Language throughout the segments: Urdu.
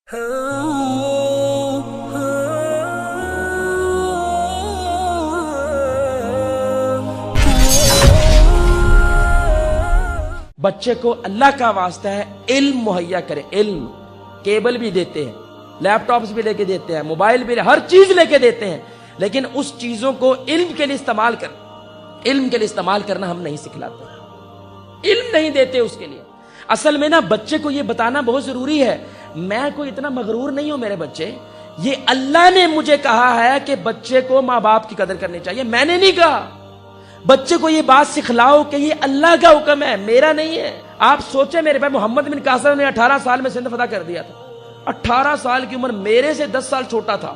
بچے کو اللہ کا واسطہ ہے علم مہیا کرے. علم کیبل بھی دیتے ہیں, لیپ ٹاپس بھی لے کے دیتے ہیں, موبائل بھی, ہر چیز لے کے دیتے ہیں, لیکن اس چیزوں کو علم کے لیے استعمال کرنا ہم نہیں سکھلاتے, علم نہیں دیتے اس کے لیے. اصل میں نا بچے کو یہ بتانا بہت ضروری ہے. میں کوئی اتنا مغرور نہیں ہوں میرے بچے, یہ اللہ نے مجھے کہا ہے کہ بچے کو ماں باپ کی قدر کرنی چاہیے, میں نے نہیں کہا. بچے کو یہ بات سکھلاؤ کہ یہ اللہ کا حکم ہے, میرا نہیں ہے. آپ سوچیں میرے بھائی محمد بن قاسم نے 18 سال میں سندھ فتح کر دیا تھا. 18 سال کی عمر, میرے سے 10 سال چھوٹا تھا,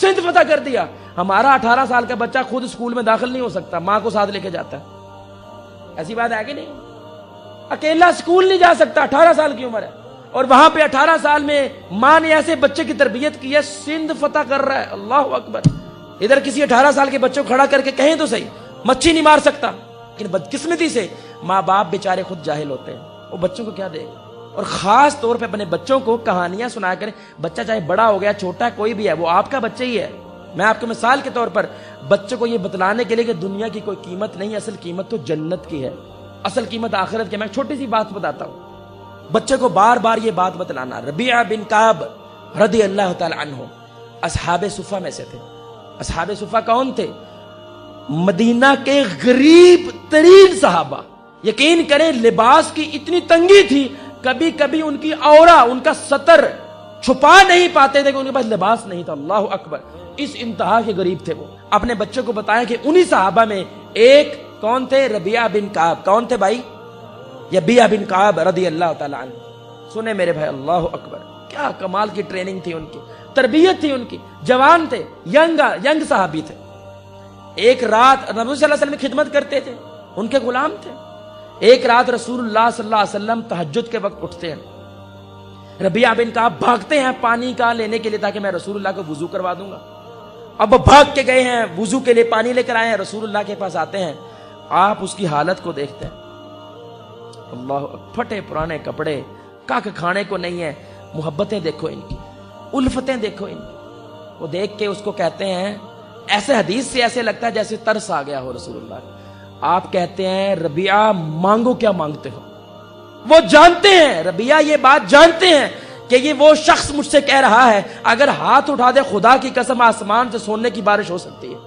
سندھ فتح کر دیا. ہمارا 18 سال کا بچہ خود اسکول میں داخل نہیں ہو سکتا, ماں کو ساتھ لے کے جاتا ہے. ایسی بات ہے کہ نہیں؟ اکیلا اسکول نہیں جا سکتا, 18 سال کی عمر ہے, اور وہاں پہ 18 سال میں ماں نے ایسے بچے کی تربیت کی ہے, سندھ فتح کر رہا ہے. اللہ اکبر. ادھر کسی 18 سال کے بچے کو کھڑا کر کے کہیں تو صحیح, مچھی نہیں مار سکتا. لیکن بدقسمتی سے ماں باپ بیچارے خود جاہل ہوتے ہیں, وہ بچوں کو کیا دے گا. اور خاص طور پہ اپنے بچوں کو کہانیاں سنایا کریں. بچہ چاہے بڑا ہو گیا, چھوٹا کوئی بھی ہے, وہ آپ کا بچہ ہی ہے. میں آپ کو مثال کے طور پر بچوں کو یہ بتلانے کے لیے کہ دنیا کی کوئی قیمت نہیں, اصل قیمت تو جنت کی ہے, اصل قیمت آخرت کی. میں چھوٹی سی بات بتاتا ہوں, بچے کو بار بار یہ بات بتلانا. ربیعہ بن کعب رضی اللہ تعالی عنہ اصحاب صفہ میں سے تھے. اصحاب صفہ کون تھے؟ مدینہ کے غریب ترین صحابہ. یقین کریں لباس کی اتنی تنگی تھی, کبھی کبھی ان کی عورہ, ان کا ستر چھپا نہیں پاتے تھے کہ ان کے پاس لباس نہیں تھا. اللہ اکبر. اس انتہا کے غریب تھے. وہ اپنے بچے کو بتایا کہ انہی صحابہ میں ایک کون تھے؟ ربیعہ بن کعب. کون تھے بھائی؟ ربیعہ بن کعب رضی اللہ تعالی عنہ. سنیں میرے بھائی, اللہ اکبر, کیا کمال کی ٹریننگ تھی ان کی, تربیت تھی ان کی. جوان تھے, ینگ صحابی تھے. ایک رات نبی صلی اللہ علیہ وسلم کی خدمت کرتے تھے, ان کے غلام تھے. ایک رات رسول اللہ صلی اللہ علیہ وسلم تہجد کے وقت اٹھتے ہیں. ربیعہ بن کعب بھاگتے ہیں پانی کا لینے کے لیے تاکہ میں رسول اللہ کو وضو کروا دوں گا. اب وہ بھاگ کے گئے ہیں, وضو کے لیے پانی لے کر آئے ہیں, رسول اللہ کے پاس آتے ہیں. آپ اس کی حالت کو دیکھتے ہیں, اللہ, پھٹے پرانے کپڑے, کاک کھانے کو نہیں ہے. محبتیں دیکھو ان کی, الفتیں دیکھو ان کی. وہ دیکھ کے اس کو کہتے ہیں, ایسے حدیث سے ایسے لگتا ہے جیسے ترس آ گیا ہو رسول اللہ. آپ کہتے ہیں ربیعہ مانگو کیا مانگتے ہو. وہ جانتے ہیں, ربیعہ یہ بات جانتے ہیں کہ یہ وہ شخص مجھ سے کہہ رہا ہے, اگر ہاتھ اٹھا دے خدا کی قسم آسمان سے سونے کی بارش ہو سکتی ہے.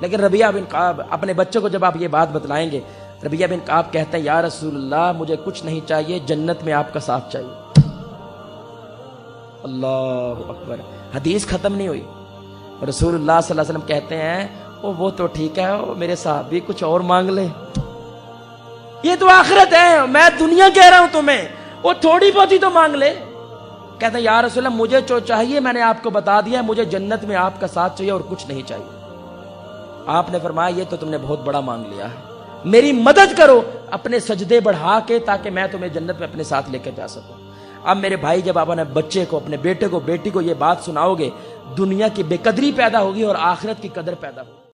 لیکن ربیعہ بن کعب اپنے بچوں کو جب آپ یہ بات بتلائیں گے, ربیعہ بن کعب کہتے ہیں یا رسول اللہ مجھے کچھ نہیں چاہیے, جنت میں آپ کا ساتھ چاہیے. اللہ اکبر. حدیث ختم نہیں ہوئی. رسول اللہ صلی اللہ علیہ وسلم کہتے ہیں وہ تو ٹھیک ہے, میرے صحابی کچھ اور مانگ لے, یہ تو آخرت ہے, میں دنیا کہہ رہا ہوں تمہیں, وہ تھوڑی بہت ہی تو مانگ لے. کہتے ہیں یا رسول اللہ مجھے جو چاہیے میں نے آپ کو بتا دیا, مجھے جنت میں آپ کا ساتھ چاہیے اور کچھ نہیں چاہیے. آپ نے فرمایا یہ تو تم نے بہت بڑا مانگ لیا ہے, میری مدد کرو اپنے سجدے بڑھا کے تاکہ میں تمہیں جنت میں اپنے ساتھ لے کر جا سکوں. اب میرے بھائی جب آپ اپنے بچے کو, اپنے بیٹے کو, بیٹی کو یہ بات سناؤ گے, دنیا کی بے قدری پیدا ہوگی اور آخرت کی قدر پیدا ہوگی.